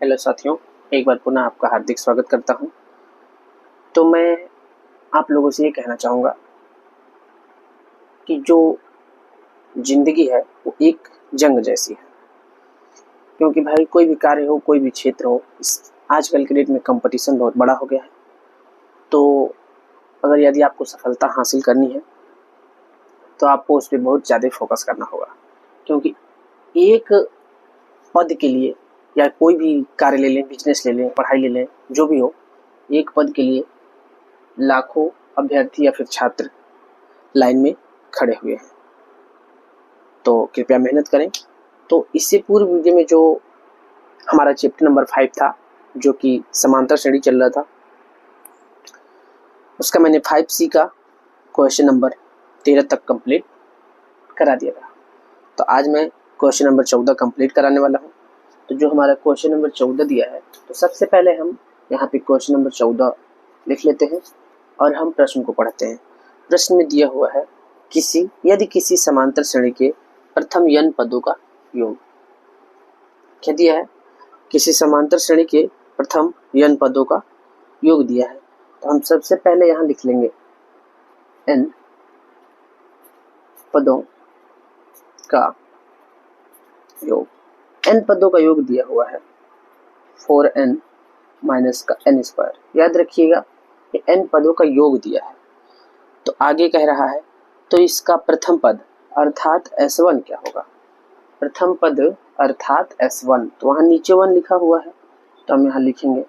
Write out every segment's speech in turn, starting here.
Hello साथियों, एक बार पुनः आपका हार्दिक स्वागत करता हूं। तो मैं आप लोगों से ये कहना चाहूँगा कि जो ज़िंदगी है वो एक जंग जैसी है। क्योंकि भाई कोई भी कार्य हो, कोई भी क्षेत्र हो, इस आजकल के डेट में कंपटीशन बहुत बड़ा हो गया है। तो अगर यदि आपको सफलता हासिल करनी है तो आपको उस पे बहुत ज़्यादा फोकस करना होगा। क्योंकि एक पद के लिए या कोई भी कार्य ले लें, बिज़नेस ले लें, पढ़ाई ले लें, जो भी हो, एक पद के लिए लाखों अभ्यर्थी या फिर छात्र लाइन में खड़े हुए हैं। तो कृपया मेहनत करें। तो इससे पूर्व वीडियो में जो हमारा चैप्टर नंबर 5 था, जो कि समांतर श्रेणी चल रहा था, उसका मैंने 5C का क्वेश्चन नंबर 13 तक कंप्लीट करा दिया था। तो आज मैं क्वेश्चन नंबर 14 कंप्लीट कराने वाला हूँ। तो जो हमारा क्वेश्चन नंबर 14 दिया है, तो सबसे पहले हम यहाँ पे क्वेश्चन नंबर 14 लिख लेते हैं और हम प्रश्न को पढ़ते हैं। प्रश्न में दिया हुआ है यदि किसी समांतर श्रेणी के प्रथम n पदों का योग। क्या दिया है? किसी समांतर श्रेणी के प्रथम n पदों का योग दिया है। तो हम सबसे पहले यहाँ लिख लेंगे n पदों का योग। n पदों का योग दिया हुआ है 4n माइनस का n स्क्वायर। याद रखिएगा कि n पदों का योग दिया है। तो आगे कह रहा है तो इसका प्रथम पद अर्थात S1 क्या होगा? प्रथम पद अर्थात S1, तो वहाँ नीचे 1 लिखा हुआ है, तो हम यहाँ लिखेंगे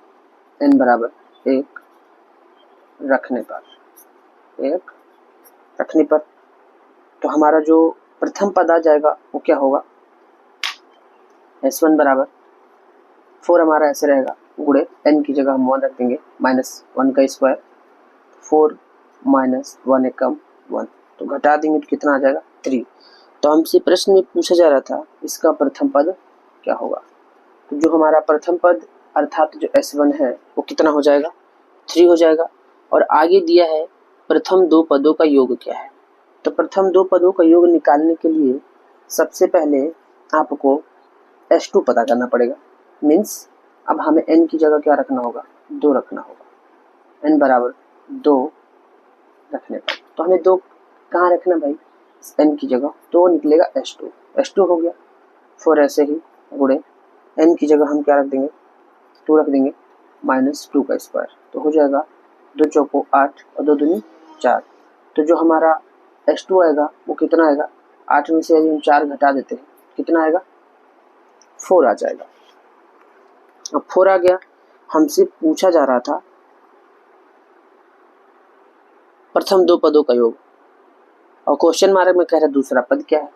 n बराबर 1 रखने पर तो हमारा जो प्रथम पद आ जाएगा वो क्या होगा? S1 बराबर 4 हमारा ऐसे रहेगा, गुणे n की जगह हम 1 रख देंगे, माइनस 1 का स्क्वायर, 4 माइनस 1 एकम 1, तो घटा देंगे तो कितना आ जाएगा? 3। तो हमसे प्रश्न में पूछा जा रहा था इसका प्रथम पद क्या होगा। तो जो हमारा प्रथम पद अर्थात जो S1 है वो कितना हो जाएगा? 3 हो जाएगा। और आगे दिया है प्रथम दो पदों का योग क्या है। तो प्रथम दो पदों का योग निकालने के लिए सबसे पहले आपको S2 पता करना पड़ेगा। मीन्स अब हमें n की जगह क्या रखना होगा? 2 रखना होगा। n बराबर 2 रखने पर तो हमें 2 कहाँ रखना भाई? n की जगह, तो निकलेगा S2 हो गया। 4 ऐसे ही गुणे n की जगह हम क्या रख देंगे? 2 रख देंगे, माइनस 2 का स्क्वायर, तो हो जाएगा 2 चौको 8 और 2 दूनी 4। तो जो हमारा S2 आएगा वो कितना आएगा? 8 में से यदि हम 4 घटा देते हैं कितना आएगा? 4 आ जाएगा। अब 4 आ गया। हमसे पूछा जा रहा था प्रथम दो पदों का योग, और क्वेश्चन मार्क में कह रहा है दूसरा पद क्या है।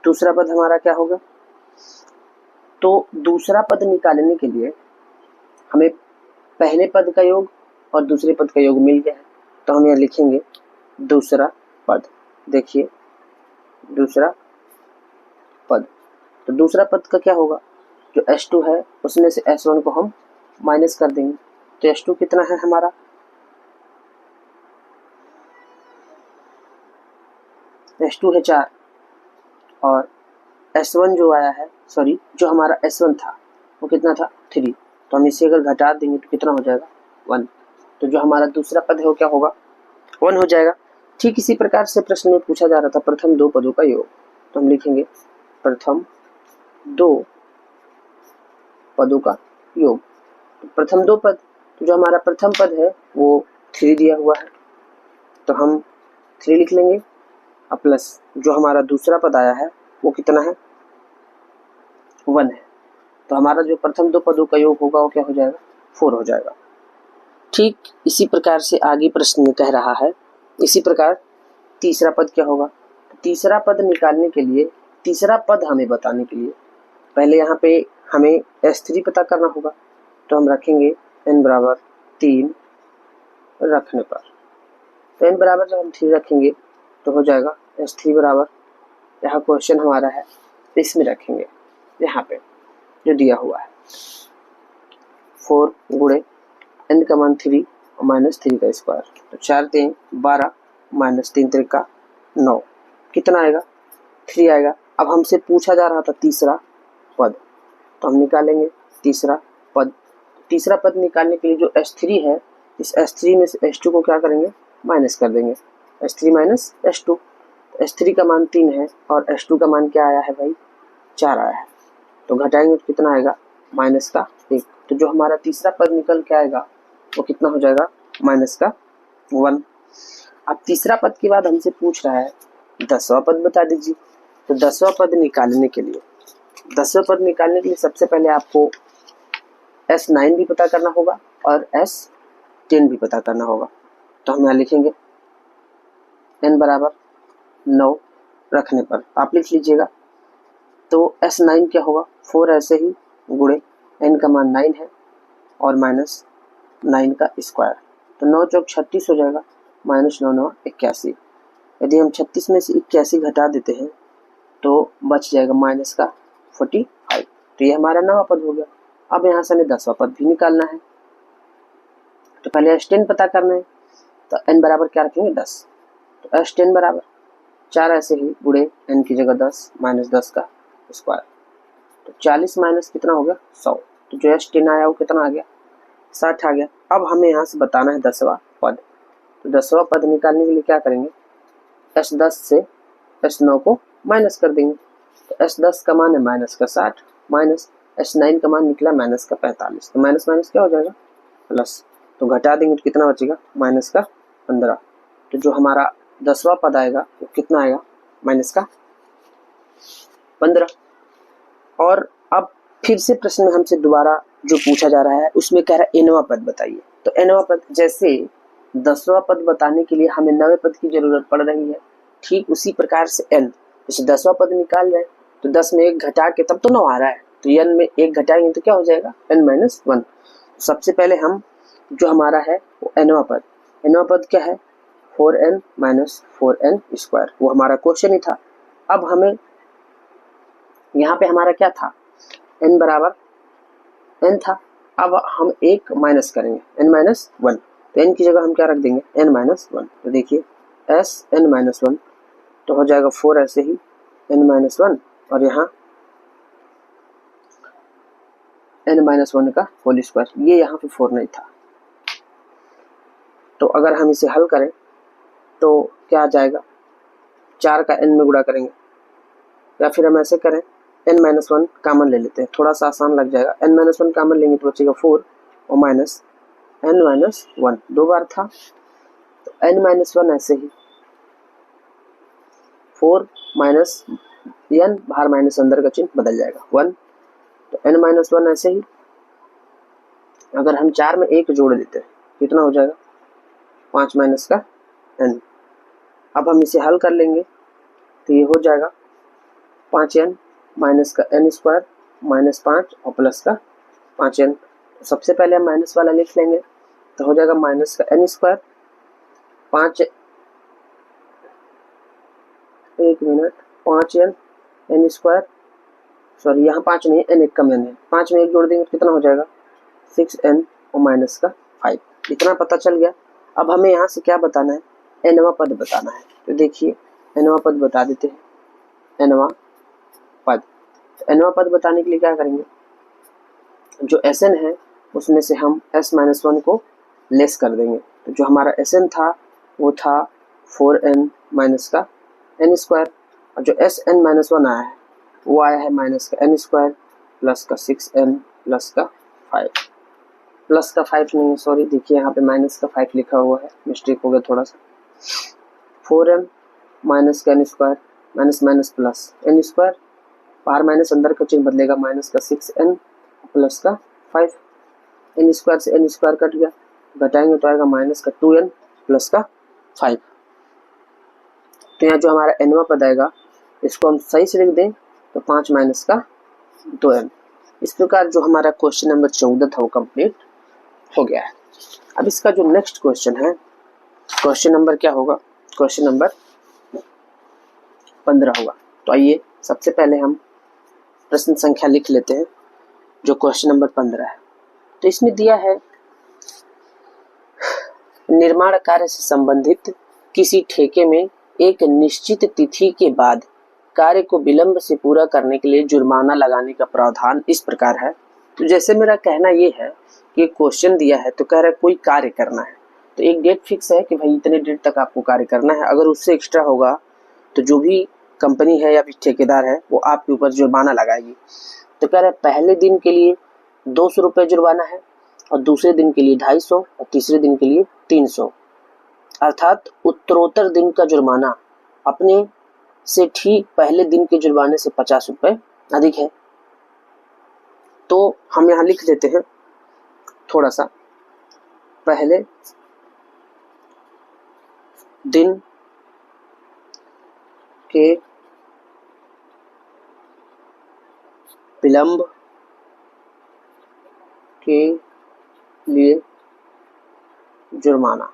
दूसरा पद हमारा क्या होगा? तो दूसरा पद निकालने के लिए हमें पहले पद का योग और दूसरे पद का योग मिल गया है, तो हम यहाँ लिखेंगे दूसरा पद। देखिए दूसरा पद, तो दूसरा पद का क्या होगा? जो S2 है उसमें से S1 को हम माइनस कर देंगे, तो S2 कितना है हमारा? S2 है 4 और S1 जो आया है, सॉरी जो हमारा S1 था वो कितना था? 3। तो हम इसे अगर घटा देंगे तो कितना हो जाएगा? 1। तो जो हमारा दूसरा पद है वो क्या होगा? 1 हो जाएगा। ठीक इसी प्रकार से प्रश्न में पूछा जा रहा था प्रथम दो पदों का योग, तो हम लिखेंगे प्रथम दो पदों का योग। तो प्रथम दो पद, तो जो हमारा प्रथम पद है वो 3 दिया हुआ है, तो हम 3 लिख लेंगे, और प्लस जो हमारा दूसरा पद आया है वो कितना है? 1 है। तो हमारा जो प्रथम दो पदों का योग होगा वो क्या हो जाएगा? 4 हो जाएगा। ठीक इसी प्रकार से आगे प्रश्न में कह रहा है इसी प्रकार तीसरा पद क्या होगा। तो तीसरा पद निकालने के लिए, तीसरा पद हमें बताने के लिए पहले यहाँ पे हमें S3 पता करना होगा, तो हम रखेंगे n बराबर 3 रखने पर। तो n बराबर जब हम 3 रखेंगे तो हो जाएगा S3 बराबर, यहाँ क्वेश्चन हमारा है इसमें रखेंगे यहाँ पे जो दिया हुआ है 4 गुणे n का मान 3 और माइनस 3 का स्क्वायर, तो 4 3 12 माइनस 3 3 का 9, कितना आएगा? 3 आएगा। अब हमसे पूछा जा रहा था तीसरा पद, तो हम निकालेंगे तीसरा पद। तीसरा पद निकालने के लिए जो h3 है, इस h3 में से h2 को क्या करेंगे, माइनस कर देंगे। h3 माइनस h2, h3 का मान 3 है और h2 का मान क्या आया है भाई, 4 आया है। तो घटाएंगे तो कितना आएगा, माइनस का 1। तो जो हमारा तीसरा पद निकल के आएगा वो कितना हो जाएगा, माइनस का 1। अब तीसरा पद के बाद हमसे पूछ रहा है 10वां पद बता दीजिए। तो 10वां पद निकालने के लिए सबसे पहले आपको S9 भी पता करना होगा और S10 भी पता करना होगा। तो हम यहाँ लिखेंगे n बराबर 9 रखने पर आप लिख लीजिएगा। तो S9 क्या होगा, 4 ऐसे ही गुणे n का मान 9 है और माइनस 9 का स्क्वायर। तो 9 चौक 36 हो जाएगा, माइनस 9 9 81। यदि हम 36 में से 81 घटा देते हैं तो बच जाएगा माइनस का 45। तो ये हमारा 9वां पद हो गया। अब यहाँ से हमें 10वां पद भी निकालना है। तो पहले S10 पता करना है। तो n बराबर क्या रखेंगे, 10। तो S10 बराबर 4 ऐसे ही गुणे n की जगह 10 माइनस 10 का स्क्वायर। तो 40 माइनस कितना हो गया, 100। तो जो S10 आया वो कितना आ गया, 60 आ गया। अब हमें यहाँ से बताना है 10वां पद। तो 10वां पद निकालने के लिए क्या करेंगे, S10 से S9 को माइनस कर देंगे। तो S10 का मान है माइनस का 60 माइनस S9 का मान निकला माइनस का 45। तो माइनस माइनस क्या हो जाएगा, प्लस। तो घटा देंगे तो कितना बचेगा, माइनस का 15। तो जो हमारा 10वां पद आएगा वो कितना आएगा, माइनस का 15। और अब फिर से प्रश्न में हमसे दोबारा जो पूछा जा रहा है उसमें कह रहा है nवां पद बताइए। तो nवां पद, जैसे 10वां पद बताने के लिए हमें 9वें पद की जरूरत पड़ रही है, ठीक उसी प्रकार से n, जैसे 10वां पद निकाल रहे हैं तो 10 में 1 घटा के तब तो 9 आ रहा है, तो n में 1 घटाएंगे तो क्या हो जाएगा, n माइनस 1। सबसे पहले हम जो हमारा है वो nवां पद क्या है, 4n माइनस 4n स्क्वायर, वो हमारा क्वेश्चन ही था। अब हमें यहाँ पे हमारा क्या था, n बराबर n था। अब हम 1 माइनस करेंगे, n माइनस 1। तो n की जगह हम क्या रख देंगे, n माइनस 1। तो देखिए s n माइनस 1 तो हो जाएगा 4 ऐसे ही n माइनस 1 और यहाँ n माइनस 1 का होल स्क्वायर। ये यहाँ पे 4 नहीं था। तो अगर हम इसे हल करें तो क्या आ जाएगा, 4 का n में गुणा करेंगे, या फिर हम ऐसे करें n माइनस 1 कामन ले लेते हैं, थोड़ा सा आसान लग जाएगा। n माइनस 1 कामन लेंगे तो बचेगा 4 और माइनस n माइनस 1 दो बार था। तो n माइनस 1 ऐसे ही 4 माइनस n बाहर माइनस अंदर का चिन्ह बदल जाएगा 1। तो n माइनस 1 ऐसे ही, अगर हम 4 में 1 जोड़ देते हैं कितना हो जाएगा, 5 माइनस का n। अब हम इसे हल कर लेंगे तो ये हो जाएगा 5n माइनस का n स्क्वायर माइनस 5 और प्लस का 5n। तो सबसे पहले हम माइनस वाला लिख लेंगे तो हो जाएगा माइनस का n square 5n n square, sorry यहाँ 5 नहीं, n 1 कम n है, 5 में 1 जोड़ देंगे तो कितना हो जाएगा 6n और माइनस का 5। इतना पता चल गया। अब हमें यहाँ से क्या बताना है, nवां पद बताना है। तो देखिए nवां पद बता देते हैं, nवां पद। तो nवां पद बताने के लिए क्या करेंगे, जो Sn है उसमें से हम s माइनस 1 को लेस कर देंगे। तो जो हमारा Sn था वो था 4n माइनस का n स्क्वायर, और जो Sn माइनस 1 आया है वो आया है माइनस का n स्क्वायर प्लस का 6n प्लस का 5। प्लस का 5 नहीं है, सॉरी, देखिए यहाँ पे माइनस का 5 लिखा हुआ है, मिस्टेक हो गया थोड़ा सा। 4n माइनस का n square minus minus plus n square, बाहर माइनस अंदर का चिन्ह बदलेगा, माइनस का 6n प्लस का 5। n स्क्वायर से n स्क्वायर कट गया, घटाएंगे तो आएगा माइनस का 2n प्लस का 5। तो यहाँ जो हमारा nवां पद आएगा इसको हम सही से लिख दें तो 5 माइनस का 2n। इस प्रकार जो हमारा क्वेश्चन नंबर 14 था वो कंप्लीट हो गया है। अब इसका जो नेक्स्ट क्वेश्चन है, क्वेश्चन नंबर क्या होगा, क्वेश्चन नंबर 15 होगा। तो आइए सबसे पहले हम प्रश्न संख्या लिख लेते हैं जो क्वेश्चन नंबर 15 है। तो इसमें दिया है निर्माण कार्य से संबंधित किसी ठेके में एक निश्चित तिथि के बाद कार्य को विलंब से पूरा करने के लिए जुर्माना लगाने का प्रावधान इस प्रकार है। तो जैसे मेरा कहना ये है कि क्वेश्चन दिया है तो कह रहा है कोई कार्य करना है, तो एक डेट फिक्स है कि भाई इतने डेट तक आपको कार्य करना है। अगर उससे एक्स्ट्रा होगा तो जो भी कंपनी है या फिर ठेकेदार है वो आपके ऊपर जुर्माना लगाएगी। तो कह रहा है पहले दिन के लिए 200 रुपये जुर्माना है, और दूसरे दिन के लिए 250 और तीसरे दिन के लिए 300, अर्थात उत्तरोत्तर दिन का जुर्माना अपने से ठीक पहले दिन के जुर्माने से 50 रुपये अधिक है। तो हम यहाँ लिख देते हैं थोड़ा सा, पहले दिन के विलंब के लिए जुर्माना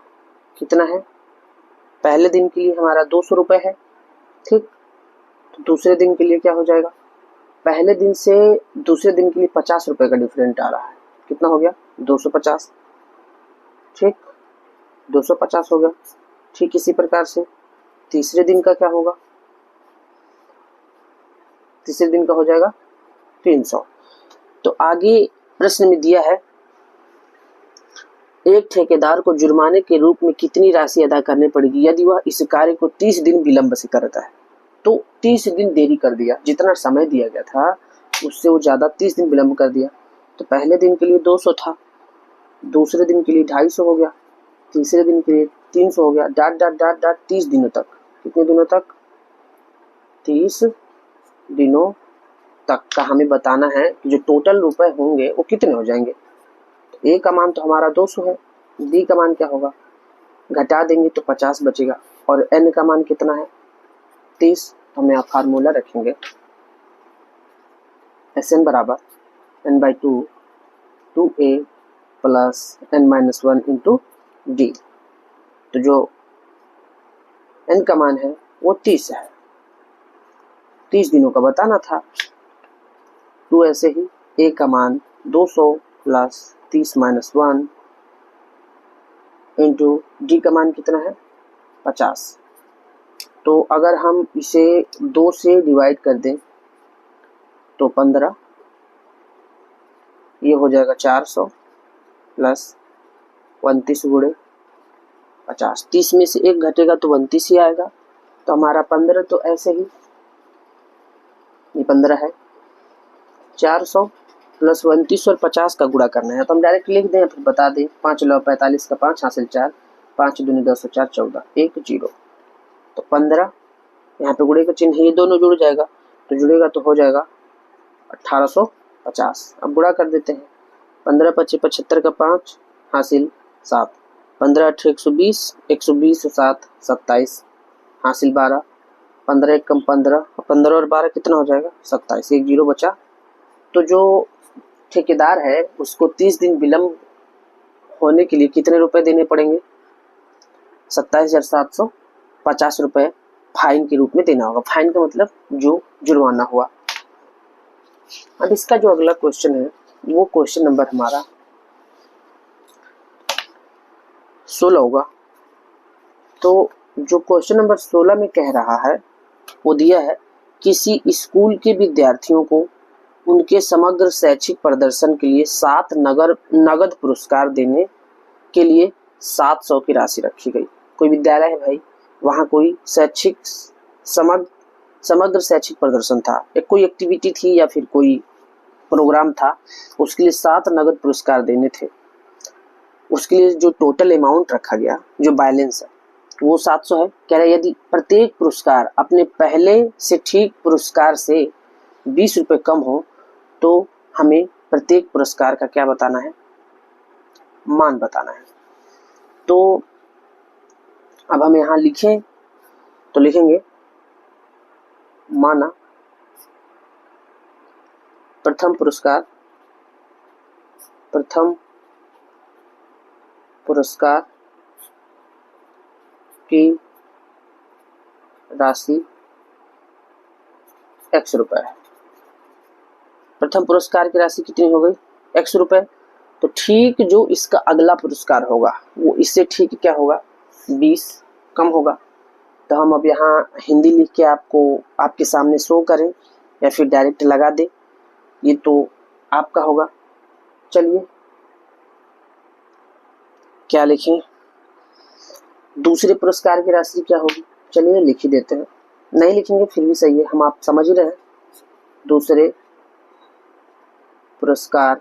कितना है। पहले दिन के लिए हमारा 200 रुपये है, ठीक। तो दूसरे दिन के लिए क्या हो जाएगा, पहले दिन से दूसरे दिन के लिए 50 रुपये का डिफरेंट आ रहा है, कितना हो गया 250, ठीक 250 हो गया। ठीक इसी प्रकार से तीसरे दिन का क्या होगा, तीसरे दिन का हो जाएगा 300। तो आगे प्रश्न में दिया है एक ठेकेदार को जुर्माने के रूप में कितनी राशि अदा करनी पड़ेगी यदि वह इस कार्य को 30 दिन विलंब से करता है। तो 30 दिन देरी कर दिया, जितना समय दिया गया था उससे वो ज़्यादा 30 दिन विलंब कर दिया। तो पहले दिन के लिए 200 था, दूसरे दिन के लिए 250 हो गया, तीसरे दिन के लिए 300 हो गया, डाट डाट डाट डाट 30 दिनों तक। कितने दिनों तक, 30 दिनों तक का हमें बताना है कि जो टोटल रुपए होंगे वो कितने हो जाएंगे। ए का मान तो हमारा 200 है, बी का मान क्या होगा, घटा देंगे तो 50 बचेगा, और एन का मान कितना है 30। तो हम यहाँ फार्मूला रखेंगे एस एन बराबर n by 2 2a plus n minus 1 into d. तो जो एन का मान है वो 30 है, 30 दिनों का बताना था। तो ऐसे ही ए का मान 200 प्लस 30 माइनस 1 इंटू डी का मान कितना है 50। तो अगर हम इसे 2 से डिवाइड कर दें तो 15, ये हो जाएगा 400 प्लस 29 गुणे 50। 30 में से एक घटेगा तो 29 ही आएगा, तो हमारा 15 तो ऐसे ही ये 15 है। 400 प्लस 29 और 50 का गुणा करना है तो हम डायरेक्ट लिख दें, फिर बता दें 5 लौ 45 का 5 हासिल 4, 5 दूनी 10 4 14 1 0। तो 15 यहाँ पे गुणे का चिन्ह है, ये दोनों जुड़ जाएगा, तो जुड़ेगा तो हो जाएगा 1850। अब गुणा कर देते हैं, 15 पच्चीस 75 का 5 हासिल 7, 15 8 120, 120 और 7 27 हासिल 12, 15 एक कम 15, 15 और 12 कितना हो जाएगा 27, 1 0 बचा। तो जो ठेकेदार है उसको 30 दिन विलंब होने के लिए कितने रुपए देने पड़ेंगे, 27,750 रुपए फाइन के रूप में देना होगा। फाइन का मतलब जो जुर्माना हुआ। अब इसका जो अगला क्वेश्चन है वो क्वेश्चन नंबर हमारा 16 होगा। तो जो क्वेश्चन नंबर 16 में कह रहा है वो दिया है किसी स्कूल के विद्यार्थियों को उनके समग्र शैक्षिक प्रदर्शन के लिए 7 नगद पुरस्कार देने के लिए 700 की राशि रखी गई। कोई विद्यालय है भाई, वहाँ कोई शैक्षिक समग्र शैक्षिक प्रदर्शन था, एक कोई एक्टिविटी थी या फिर कोई प्रोग्राम था, उसके लिए 7 नगद पुरस्कार देने थे। उसके लिए जो टोटल अमाउंट रखा गया, जो बैलेंस है वो 700 है। कह रहे यदि प्रत्येक पुरस्कार अपने पहले से ठीक पुरस्कार से 20 रुपये कम हो तो हमें प्रत्येक पुरस्कार का क्या बताना है, मान बताना है। तो अब हम यहाँ लिखें तो लिखेंगे माना प्रथम पुरस्कार की राशि x रुपए है। प्रथम पुरस्कार की राशि कितनी हो गई x रुपए। तो ठीक जो इसका अगला पुरस्कार होगा वो इससे ठीक क्या होगा 20 कम होगा। तो हम अब यहाँ हिंदी लिख के आपको आपके सामने शो करें या फिर डायरेक्ट लगा दें, ये तो आपका होगा। चलिए क्या लिखें, दूसरे पुरस्कार की राशि क्या होगी, चलिए लिख ही देते हैं, नहीं लिखेंगे फिर भी सही है, हम आप समझ रहे हैं। दूसरे पुरस्कार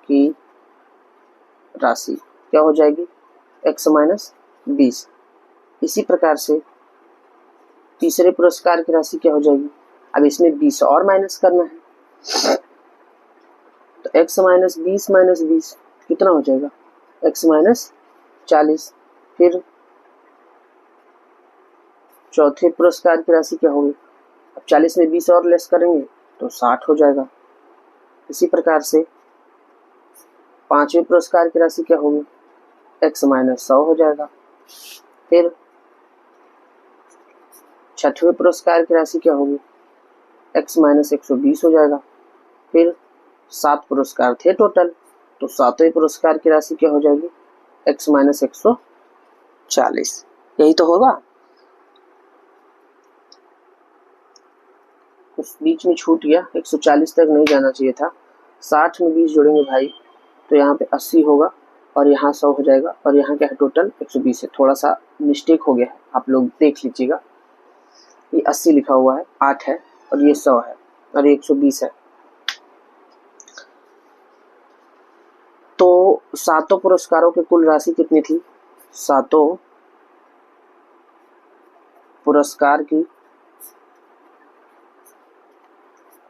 की राशि क्या हो जाएगी, x माइनस 20। इसी प्रकार से तीसरे पुरस्कार की राशि क्या हो जाएगी, अब इसमें 20 और माइनस करना है, तो x माइनस 20 कितना हो जाएगा, x माइनस 40। फिर चौथे पुरस्कार की राशि क्या होगी, अब 40 में 20 और लेस करेंगे तो 60 हो जाएगा। इसी प्रकार से पांचवें पुरस्कार की राशि क्या होगी, x माइनस 100 हो जाएगा। फिर छठवें पुरस्कार की राशि क्या होगी, x माइनस 120 हो जाएगा। फिर 7 पुरस्कार थे टोटल, तो सातवें पुरस्कार की राशि क्या हो जाएगी, x माइनस 140। यही तो होगा, उस बीच में छूट गया, 140 तक नहीं जाना चाहिए था। 60 में 20 जोड़ेंगे भाई तो यहाँ पे 80 होगा और यहाँ 100 हो जाएगा, और यहाँ क्या है टोटल 120 है, थोड़ा सा मिस्टेक हो गया है, आप लोग देख लीजिएगा। ये 80 लिखा हुआ है, 8 है और ये 100 है और ये 120 है। तो सातों पुरस्कारों की कुल राशि कितनी थी, सातों पुरस्कार की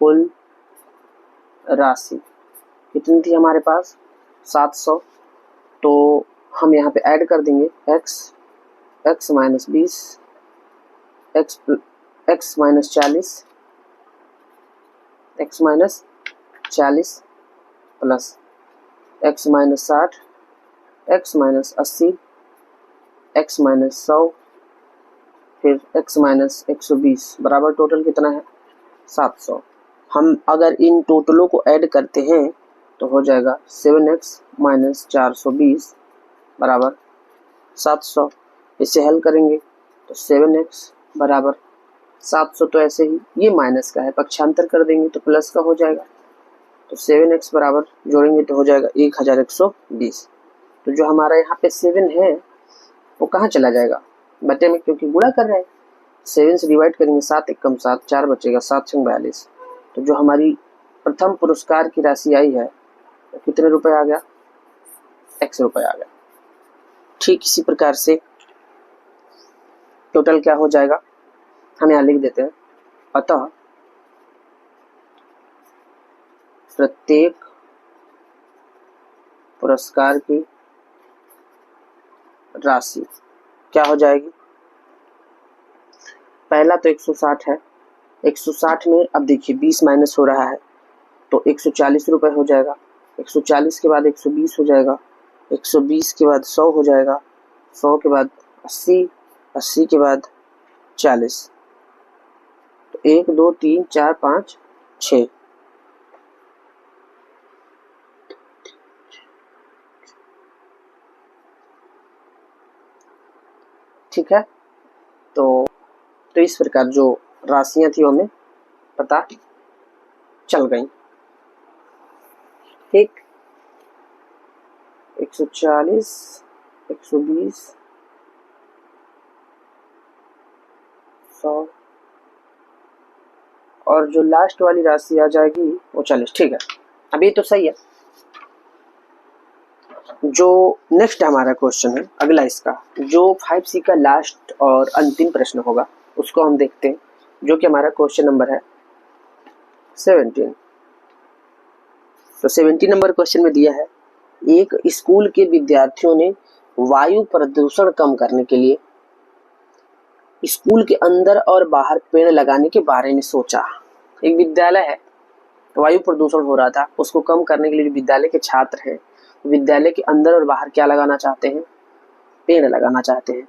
कुल राशि कितनी थी हमारे पास, 700। तो हम यहाँ पे ऐड कर देंगे x minus 20, x minus 40 plus x minus 60, x minus 80, x minus 100, फिर x माइनस 120 बराबर टोटल कितना है, 700। हम अगर इन टोटलों को ऐड करते हैं तो हो जाएगा 7x माइनस 420 बराबर 700। इसे हल करेंगे तो 7x बराबर 700, तो ऐसे ही ये माइनस का है, पक्षांतर कर देंगे तो प्लस का हो जाएगा। तो 7x बराबर जोड़ेंगे तो हो जाएगा 1120। तो जो हमारा यहाँ पे 7 है वो कहाँ चला जाएगा, बटे में, क्योंकि गुणा कर रहे हैं। 7 से डिवाइड करेंगे, 7 एकम 7, 4 बचेगा, 7 छंग 42। तो जो हमारी प्रथम पुरस्कार की राशि आई है तो कितने रुपए आ गया, x रुपए आ गया। ठीक इसी प्रकार से टोटल क्या हो जाएगा, हम यहाँ लिख देते हैं, अतः प्रत्येक पुरस्कार की राशि क्या हो जाएगी, पहला तो 160 है, 160 में अब देखिए 20 माइनस हो रहा है तो 140 रुपए हो जाएगा, 140 के बाद 120 हो जाएगा, 120 के बाद 100 हो जाएगा, 100 के बाद 80, 80 के बाद 40, तो 1 2 3 4 5 6, ठीक है। तो इस प्रकार जो राशियां थी हमें पता चल गई। ठीक, 140, 120, 100 और जो लास्ट वाली राशि आ जाएगी वो 40। ठीक है, अभी तो सही है। जो नेक्स्ट हमारा क्वेश्चन है अगला, इसका जो 5C का लास्ट और अंतिम प्रश्न होगा उसको हम देखते हैं, जो कि हमारा क्वेश्चन नंबर है 17। तो 17 नंबर क्वेश्चन में दिया है, एक स्कूल के विद्यार्थियों ने वायु प्रदूषण कम करने के लिए स्कूल के अंदर और बाहर पेड़ लगाने के बारे में सोचा। एक विद्यालय है, वायु प्रदूषण हो रहा था, उसको कम करने के लिए विद्यालय के छात्र हैं, विद्यालय के अंदर और बाहर क्या लगाना चाहते हैं, पेड़ लगाना चाहते हैं।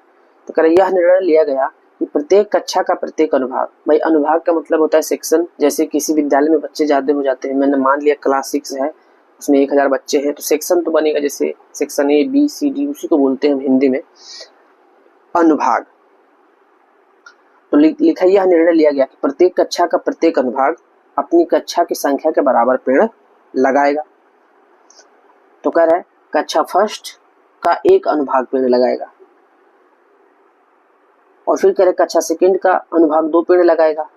तो कर यह निर्णय लिया गया कि प्रत्येक कक्षा का प्रत्येक अनुभाग, भाई अनुभाग का मतलब होता है सेक्शन, जैसे किसी विद्यालय में बच्चे ज्यादा हो जाते हैं, मैंने मान लिया क्लास 6 है उसमें 1000 बच्चे हैं तो सेक्शन तो बनेगा, जैसे section A B C D, उसी को बोलते हैं हिंदी में अनुभाग। तो लिखा यह निर्णय लिया गया कि प्रत्येक कक्षा का प्रत्येक अनुभाग अपनी कक्षा की संख्या के बराबर पेड़ लगाएगा। तो कह रहा है कक्षा फर्स्ट का 1 अनुभाग पेड़ लगाएगा, और फिर कह रहे कक्षा सेकंड का अनुभाग 2 पेड़ लगाएगा,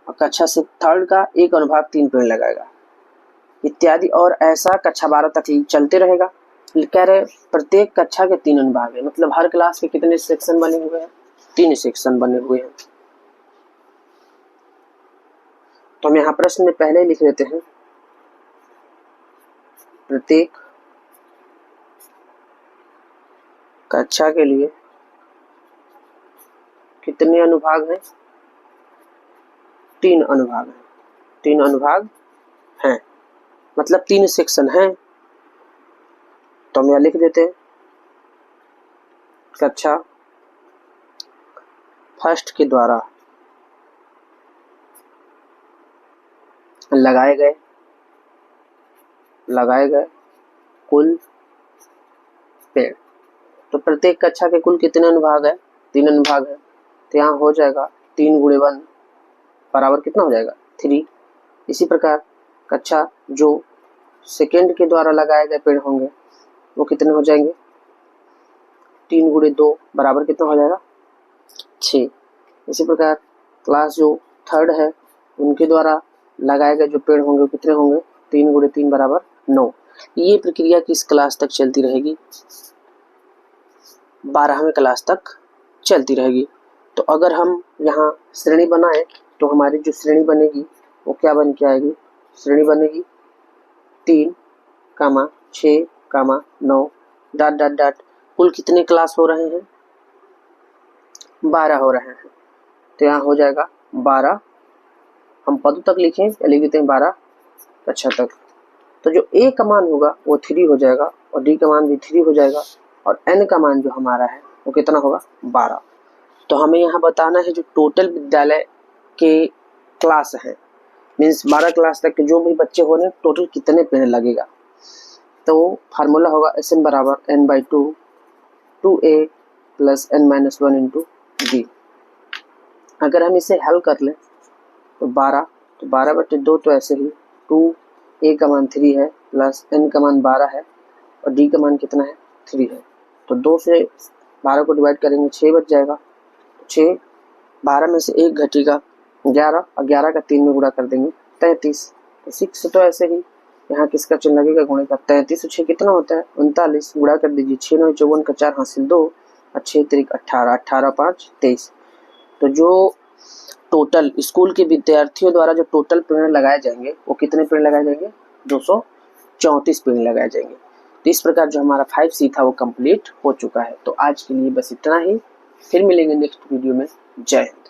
और कक्षा से थर्ड का 1 अनुभाग 3 पेड़ लगाएगा इत्यादि, और ऐसा कक्षा 12 तक चलते रहेगा। कह रहे प्रत्येक कक्षा के 3 अनुभाग है, मतलब हर क्लास के कितने सेक्शन बने हुए हैं, 3 सेक्शन बने हुए हैं। तो हम यहाँ प्रश्न में पहले लिख देते हैं प्रत्येक कक्षा के लिए कितने अनुभाग हैं, 3 अनुभाग हैं, 3 अनुभाग हैं, मतलब 3 सेक्शन हैं। तो हम यहाँ लिख देते हैं कक्षा फर्स्ट के द्वारा लगाए गए कुल पेड़। तो प्रत्येक कक्षा के कुल कितने अनुभाग है, 3 अनुभाग है, तो यहाँ हो जाएगा 3 × 1 बराबर कितना हो जाएगा 3। इसी प्रकार कक्षा जो सेकेंड के द्वारा लगाए गए पेड़ होंगे वो कितने हो जाएंगे, 3 × 2 बराबर कितना हो जाएगा 6। इसी प्रकार क्लास जो थर्ड है उनके द्वारा लगाए गए जो पेड़ होंगे वो कितने होंगे, 3 × 3 बराबर 9। ये प्रक्रिया किस क्लास तक चलती रहेगी, 12वीं क्लास तक चलती रहेगी। तो अगर हम यहाँ श्रेणी बनाए तो हमारी जो श्रेणी बनेगी वो क्या बन के आएगी, श्रेणी बनेगी 3, 6, 9 ... कुल कितने क्लास हो रहे हैं, 12 हो रहे हैं। तो यहाँ हो जाएगा 12, हम पदों तक लिखें या लिख देते हैं 12 कक्षा तक। तो जो A का मान होगा वो 3 हो जाएगा, और D का मान भी 3 हो जाएगा, और N का मान जो हमारा है वो कितना होगा 12। तो हमें यहाँ बताना है जो टोटल विद्यालय के क्लास हैं, मीन्स 12 क्लास तक के जो भी बच्चे हो रहे हैं टोटल कितने पेड़ लगेगा। तो फार्मूला होगा Sm बराबर n/2 2a + n - 1 × d। अगर हम इसे हल कर लें तो 12/2 तो ऐसे ही 2a का मान 3 है प्लस n का मान 12 है और d का मान कितना है 3 है। तो 2 से 12 को डिवाइड करेंगे 6 बच जाएगा। 6 12 में से 1 घटेगा 11 और 11 का 3 में गुणा कर देंगे 33। तो 6 तो ऐसे ही यहाँ किसका चिन्ह लगेगा गुणे का। 33 और 6 कितना होता है 39, गुणा कर दीजिए 6 9 54 का 4 हासिल 2 और 6 3 18 18 5 23। तो जो टोटल स्कूल के विद्यार्थियों द्वारा जो टोटल पेड़ लगाए जाएंगे वो कितने पेड़ लगाए जाएंगे 234 पेड़ लगाए जाएंगे। तो इस प्रकार जो हमारा 5C था वो कंप्लीट हो चुका है। तो आज के लिए बस इतना ही, फिर मिलेंगे नेक्स्ट वीडियो में। जय हिंद।